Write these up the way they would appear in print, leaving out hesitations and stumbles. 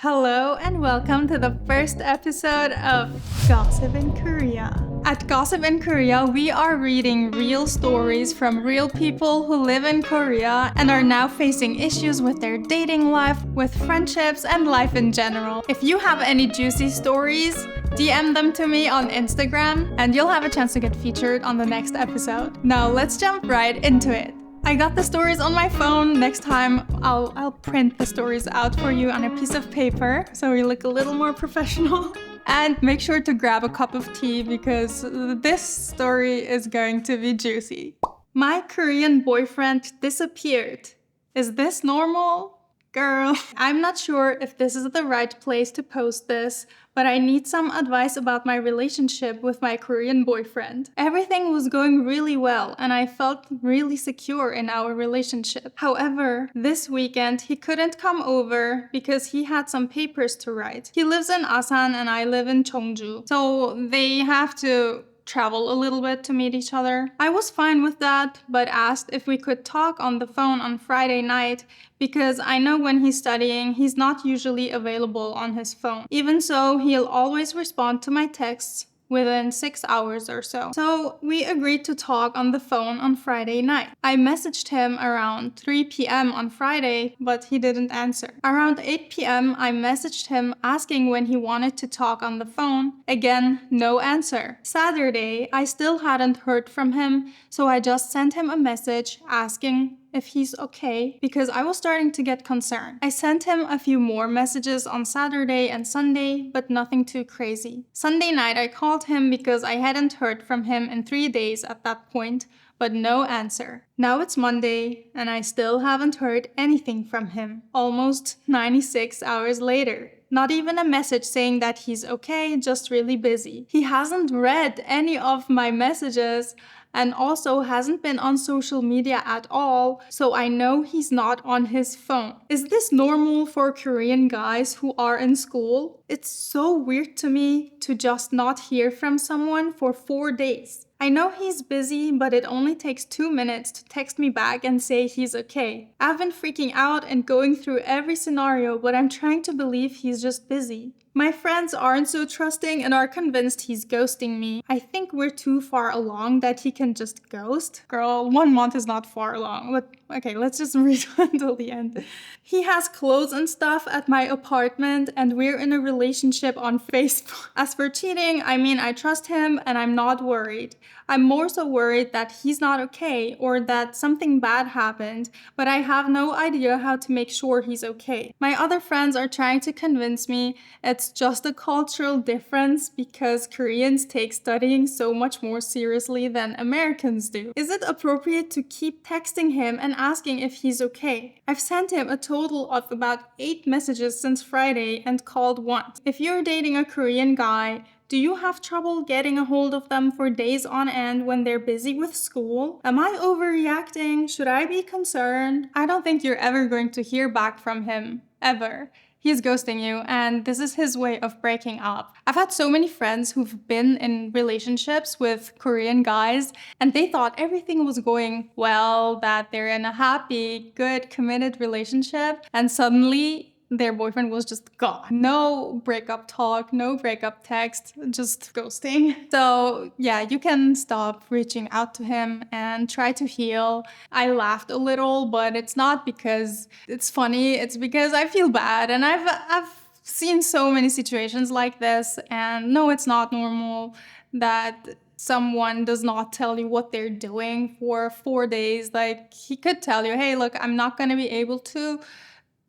Hello and welcome to the first episode of Gossip in Korea. At Gossip in Korea, we are reading real stories from real people who live in Korea and are now facing issues with their dating life, with friendships, and life in general. If you have any juicy stories, DM them to me on Instagram and you'll have a chance to get featured on the next episode. Now let's jump right into it. I got the stories on my phone. Next time, I'll print the stories out for you on a piece of paper so you look a little more professional. And make sure to grab a cup of tea because this story is going to be juicy. My Korean boyfriend disappeared. Is this normal? Girl, I'm not sure if this is the right place to post this, but I need some advice about my relationship with my Korean boyfriend. Everything was going really well and I felt really secure in our relationship. However, this weekend he couldn't come over because he had some papers to write. He lives in Asan and I live in Cheongju, so they have to travel a little bit to meet each other. I was fine with that, but asked if we could talk on the phone on Friday night because I know when he's studying, he's not usually available on his phone. Even so, he'll always respond to my texts within 6 hours or so. So we agreed to talk on the phone on Friday night. I messaged him around 3 p.m. on Friday, but he didn't answer. Around 8 p.m. I messaged him asking when he wanted to talk on the phone. Again, no answer. Saturday, I still hadn't heard from him, so I just sent him a message asking if he's okay because I was starting to get concerned. I sent him a few more messages on Saturday and Sunday, but nothing too crazy. Sunday night I called him because I hadn't heard from him in 3 days at that point, but no answer. Now it's Monday and I still haven't heard anything from him. Almost 96 hours later. Not even a message saying that he's okay, just really busy. He hasn't read any of my messages and also hasn't been on social media at all, so I know he's not on his phone. Is this normal for Korean guys who are in school? It's so weird to me to just not hear from someone for 4 days. I know he's busy, but it only takes 2 minutes to text me back and say he's okay. I've been freaking out and going through every scenario, but I'm trying to believe he's just busy. My friends aren't so trusting and are convinced he's ghosting me. I think we're too far along that he can just ghost. Girl, 1 month is not far along. But okay, let's just read until the end. He has clothes and stuff at my apartment and we're in a relationship on Facebook. As for cheating, I trust him and I'm not worried. I'm more so worried that he's not okay or that something bad happened, but I have no idea how to make sure he's okay. My other friends are trying to convince me it's just a cultural difference because Koreans take studying so much more seriously than Americans do. Is it appropriate to keep texting him and asking if he's okay? I've sent him a total of about 8 messages since Friday and called once. If you're dating a Korean guy, do you have trouble getting a hold of them for days on end when they're busy with school? Am I overreacting? Should I be concerned? I don't think you're ever going to hear back from him. Ever. He's ghosting you, and this is his way of breaking up. I've had so many friends who've been in relationships with Korean guys, and they thought everything was going well, that they're in a happy, good, committed relationship, and suddenly their boyfriend was just gone. No breakup talk, no breakup text, just ghosting. So yeah, you can stop reaching out to him and try to heal. I laughed a little, but it's not because it's funny, it's because I feel bad. And I've seen so many situations like this, and no, it's not normal that someone does not tell you what they're doing for 4 days. Like, he could tell you, hey, look, I'm not gonna be able to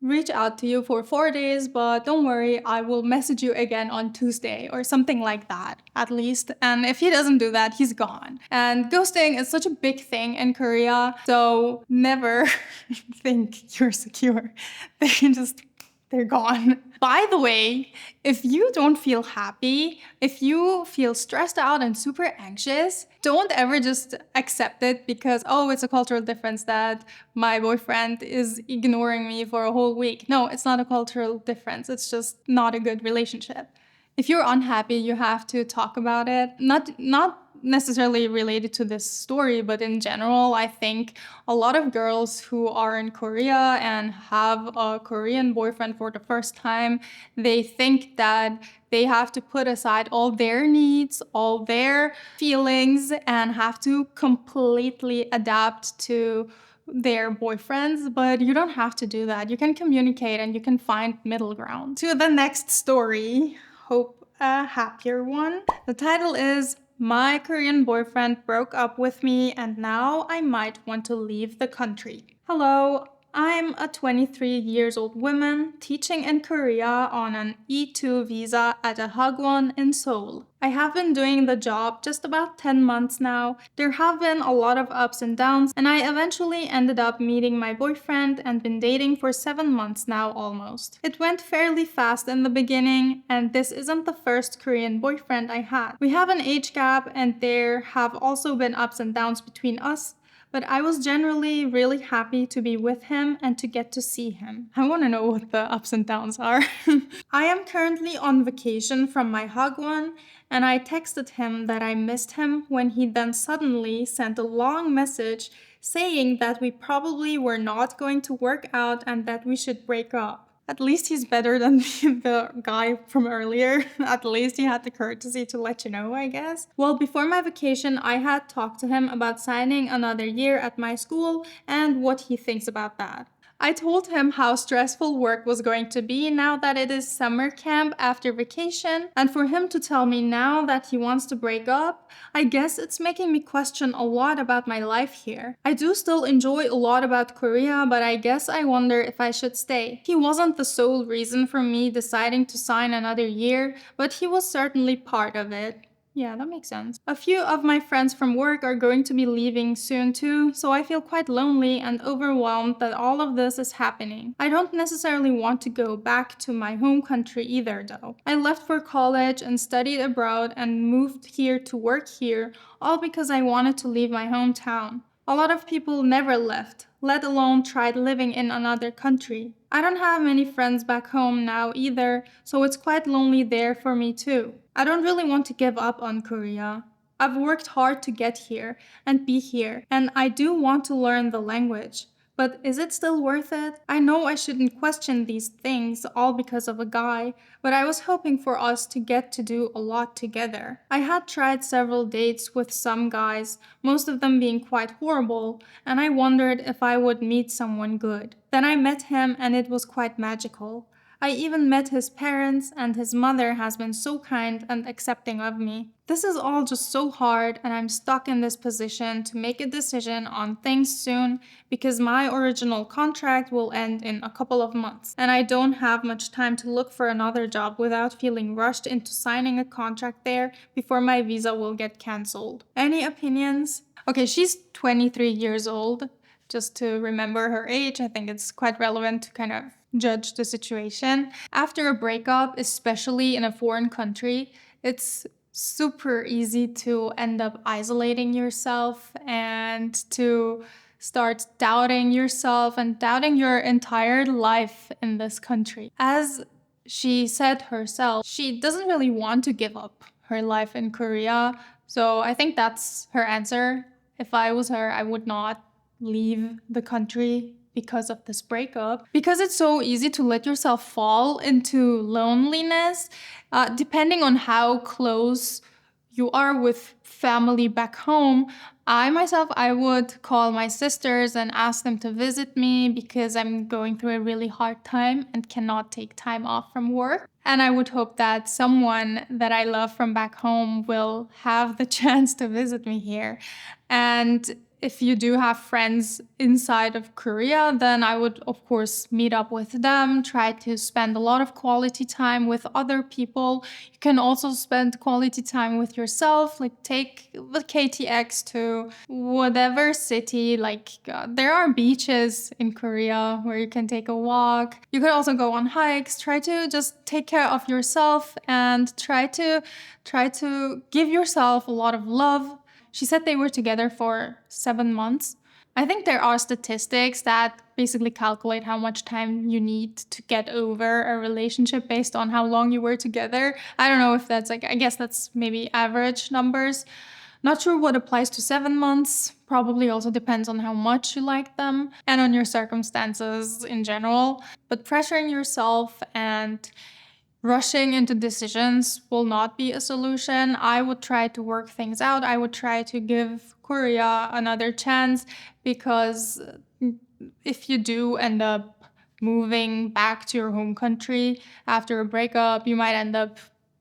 reach out to you for 4 days, but don't worry, I will message you again on Tuesday or something like that, at least. And if he doesn't do that, he's gone. And ghosting is such a big thing in Korea, so never think you're secure. They're gone. By the way, if you don't feel happy, if you feel stressed out and super anxious, don't ever just accept it because, oh, it's a cultural difference that my boyfriend is ignoring me for a whole week. No, it's not a cultural difference. It's just not a good relationship. If you're unhappy, you have to talk about it. Not necessarily related to this story, but in general, I think a lot of girls who are in Korea and have a Korean boyfriend for the first time, they think that they have to put aside all their needs, all their feelings, and have to completely adapt to their boyfriends, but you don't have to do that. You can communicate and you can find middle ground. To the next story, hope a happier one. The title is My Korean Boyfriend Broke Up With Me and Now I Might Want to Leave the Country. Hello, I'm a 23 years old woman teaching in Korea on an E2 visa at a hagwon in Seoul. I have been doing the job just about 10 months now. There have been a lot of ups and downs, and I eventually ended up meeting my boyfriend and been dating for 7 months now almost. It went fairly fast in the beginning, and this isn't the first Korean boyfriend I had. We have an age gap, and there have also been ups and downs between us, but I was generally really happy to be with him and to get to see him. I want to know what the ups and downs are. I am currently on vacation from my hagwon, and I texted him that I missed him when he then suddenly sent a long message saying that we probably were not going to work out and that we should break up. At least he's better than the guy from earlier. At least he had the courtesy to let you know, I guess. Well, before my vacation, I had talked to him about signing another year at my school and what he thinks about that. I told him how stressful work was going to be now that it is summer camp after vacation, and for him to tell me now that he wants to break up, I guess it's making me question a lot about my life here. I do still enjoy a lot about Korea, but I guess I wonder if I should stay. He wasn't the sole reason for me deciding to sign another year, but he was certainly part of it. Yeah, that makes sense. A few of my friends from work are going to be leaving soon too, so I feel quite lonely and overwhelmed that all of this is happening. I don't necessarily want to go back to my home country either though. I left for college and studied abroad and moved here to work here, all because I wanted to leave my hometown. A lot of people never left, let alone tried living in another country. I don't have many friends back home now either, so it's quite lonely there for me too. I don't really want to give up on Korea. I've worked hard to get here and be here, and I do want to learn the language. But is it still worth it? I know I shouldn't question these things all because of a guy, but I was hoping for us to get to do a lot together. I had tried several dates with some guys, most of them being quite horrible, and I wondered if I would meet someone good. Then I met him and it was quite magical. I even met his parents, and his mother has been so kind and accepting of me. This is all just so hard, and I'm stuck in this position to make a decision on things soon because my original contract will end in a couple of months, and I don't have much time to look for another job without feeling rushed into signing a contract there before my visa will get cancelled. Any opinions? Okay, she's 23 years old. Just to remember her age, I think it's quite relevant to kind of judge the situation. After a breakup, especially in a foreign country, it's super easy to end up isolating yourself and to start doubting yourself and doubting your entire life in this country. As she said herself, she doesn't really want to give up her life in Korea. So I think that's her answer. If I was her, I would not leave the country because of this breakup. Because it's so easy to let yourself fall into loneliness, depending on how close you are with family back home. I would call my sisters and ask them to visit me because I'm going through a really hard time and cannot take time off from work. And I would hope that someone that I love from back home will have the chance to visit me here. And if you do have friends inside of Korea, then I would, of course, meet up with them, try to spend a lot of quality time with other people. You can also spend quality time with yourself, like take the KTX to whatever city. There are beaches in Korea where you can take a walk. You can also go on hikes. Try to just take care of yourself and try to give yourself a lot of love. She said they were together for 7 months. I think there are statistics that basically calculate how much time you need to get over a relationship based on how long you were together. I don't know if that's I guess that's maybe average numbers. Not sure what applies to 7 months. Probably also depends on how much you like them and on your circumstances in general. But pressuring yourself and rushing into decisions will not be a solution. I would try to work things out. I would try to give Korea another chance, because if you do end up moving back to your home country after a breakup, you might end up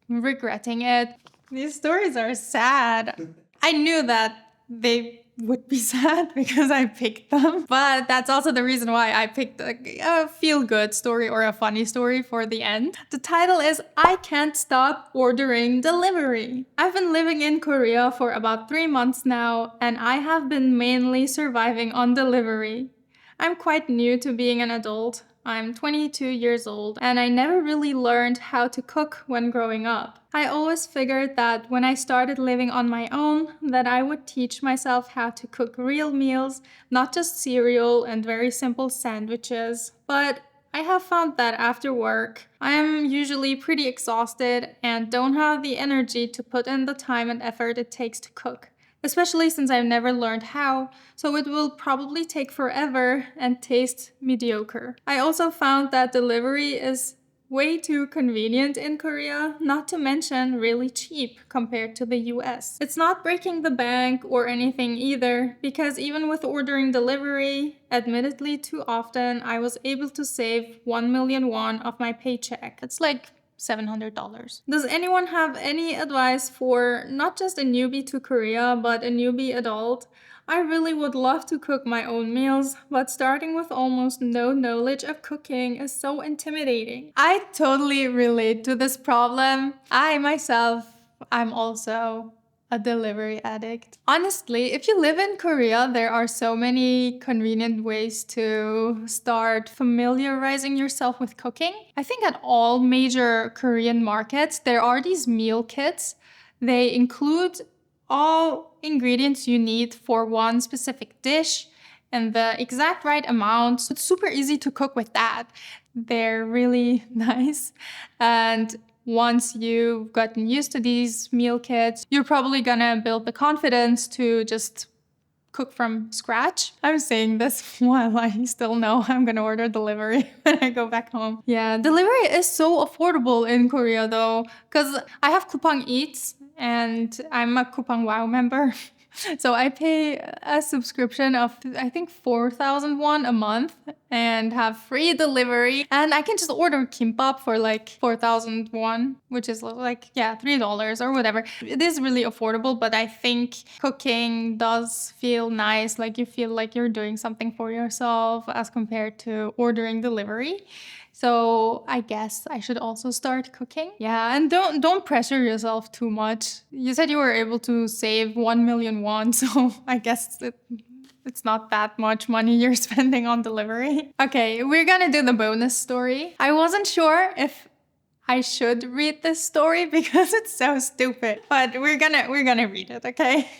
regretting it. These stories are sad. I knew that they would be sad because I picked them, but that's also the reason why I picked a feel-good story or a funny story for the end. The title is I Can't Stop Ordering Delivery. I've been living in Korea for about 3 months now, and I have been mainly surviving on delivery. I'm quite new to being an adult. I'm 22 years old, and I never really learned how to cook when growing up. I always figured that when I started living on my own, that I would teach myself how to cook real meals, not just cereal and very simple sandwiches. But I have found that after work, I am usually pretty exhausted and don't have the energy to put in the time and effort it takes to cook. Especially since I've never learned how, so it will probably take forever and taste mediocre. I also found that delivery is way too convenient in Korea, not to mention really cheap compared to the US. It's not breaking the bank or anything either, because even with ordering delivery, admittedly too often, I was able to save 1 million won of my paycheck. It's like $700. Does anyone have any advice for not just a newbie to Korea, but a newbie adult? I really would love to cook my own meals, but starting with almost no knowledge of cooking is so intimidating. I totally relate to this problem. I'm also a delivery addict. Honestly, if you live in Korea, there are so many convenient ways to start familiarizing yourself with cooking. I think at all major Korean markets, there are these meal kits. They include all ingredients you need for one specific dish and the exact right amount. It's super easy to cook with that. They're really nice. And once you've gotten used to these meal kits, you're probably gonna build the confidence to just cook from scratch. I'm saying this while I still know I'm gonna order delivery when I go back home. Yeah, delivery is so affordable in Korea though, because I have Coupang Eats and I'm a Coupang Wow member. So I pay a subscription of, I think, 4,000 won a month and have free delivery. And I can just order kimbap for like 4,000 won, which is like, yeah, $3 or whatever. It is really affordable, but I think cooking does feel nice. Like you feel like you're doing something for yourself as compared to ordering delivery. So I guess I should also start cooking. Yeah, and don't pressure yourself too much. You said you were able to save 1 million won, so I guess it's not that much money you're spending on delivery. Okay, we're gonna do the bonus story. I wasn't sure if I should read this story because it's so stupid, but we're gonna read it, okay?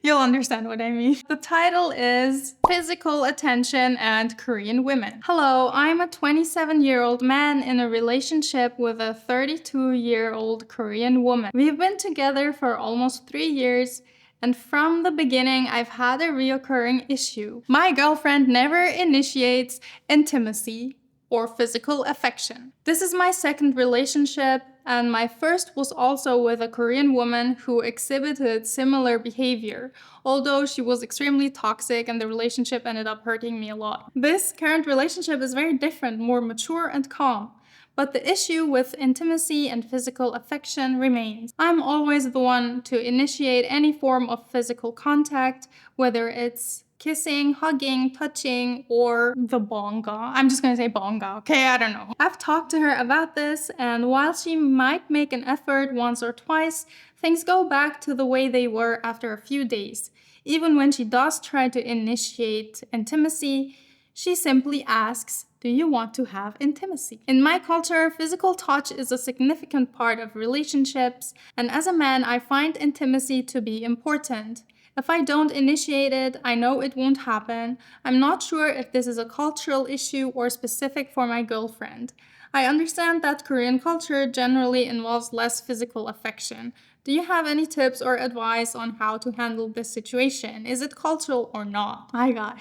You'll understand what I mean. The title is Physical Attention and Korean Women. Hello, I'm a 27-year-old man in a relationship with a 32-year-old Korean woman. We've been together for almost 3 years, and from the beginning, I've had a reoccurring issue. My girlfriend never initiates intimacy or physical affection. This is my second relationship, and my first was also with a Korean woman who exhibited similar behavior, although she was extremely toxic and the relationship ended up hurting me a lot. This current relationship is very different, more mature and calm. But the issue with intimacy and physical affection remains. I'm always the one to initiate any form of physical contact, whether it's kissing, hugging, touching, or the bonga. I'm just gonna say bonga, okay? I don't know. I've talked to her about this, and while she might make an effort once or twice, things go back to the way they were after a few days. Even when she does try to initiate intimacy, she simply asks, "Do you want to have intimacy?" In my culture, physical touch is a significant part of relationships, and as a man, I find intimacy to be important. If I don't initiate it, I know it won't happen. I'm not sure if this is a cultural issue or specific for my girlfriend. I understand that Korean culture generally involves less physical affection. Do you have any tips or advice on how to handle this situation? Is it cultural or not? My God.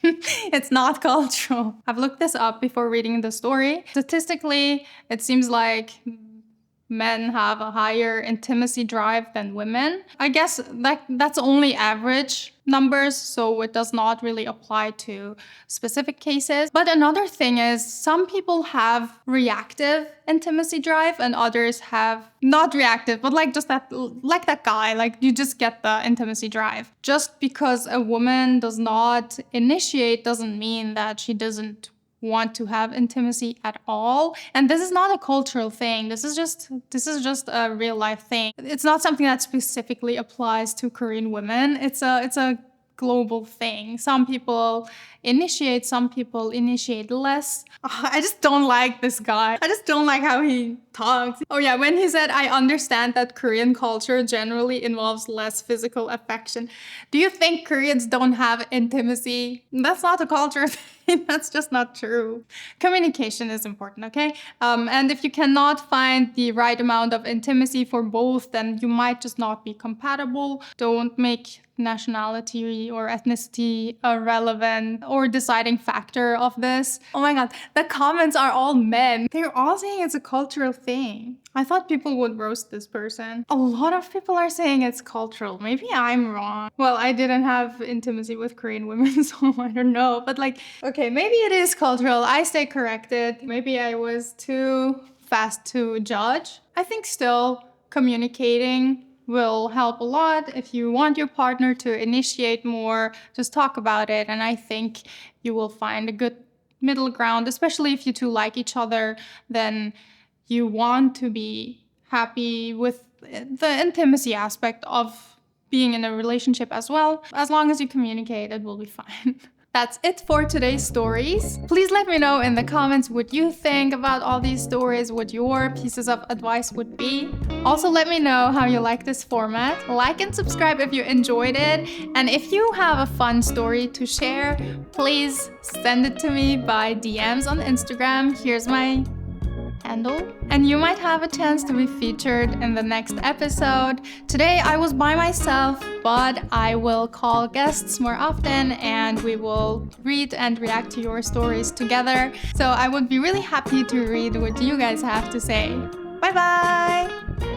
It's not cultural. I've looked this up before reading the story. Statistically, it seems like men have a higher intimacy drive than women. I guess that's only average numbers, so it does not really apply to specific cases. But another thing is some people have reactive intimacy drive and others have not reactive, but like just that, like that guy, like you just get the intimacy drive. Just because a woman does not initiate doesn't mean that she doesn't want to have intimacy at all. And this is not a cultural thing. This is just a real life thing. It's not something that specifically applies to Korean women. It's a global thing. Some people initiate, some people initiate less. I just don't like this guy. I just don't like how he talks. Oh yeah, when he said, I understand that Korean culture generally involves less physical affection. Do you think Koreans don't have intimacy? That's not a culture thing. That's just not true. Communication is important, okay? And if you cannot find the right amount of intimacy for both, then you might just not be compatible. Don't make nationality or ethnicity a relevant or deciding factor of this. Oh my God, the comments are all men. They're all saying it's a cultural thing. I thought people would roast this person. A lot of people are saying it's cultural. Maybe I'm wrong. Well, I didn't have intimacy with Korean women, so I don't know. But like, okay, maybe it is cultural. I stay corrected. Maybe I was too fast to judge. I think still communicating will help a lot. If you want your partner to initiate more, just talk about it. And I think you will find a good middle ground, especially if you two like each other, then you want to be happy with the intimacy aspect of being in a relationship as well. As long as you communicate, it will be fine. That's it for today's stories. Please let me know in the comments what you think about all these stories, what your pieces of advice would be. Also, let me know how you like this format. Like and subscribe if you enjoyed it. And if you have a fun story to share, please send it to me by DMs on Instagram. Here's my handle, and you might have a chance to be featured in the next episode. Today I was by myself, but I will call guests more often and we will read and react to your stories together. So I would be really happy to read what you guys have to say. Bye bye!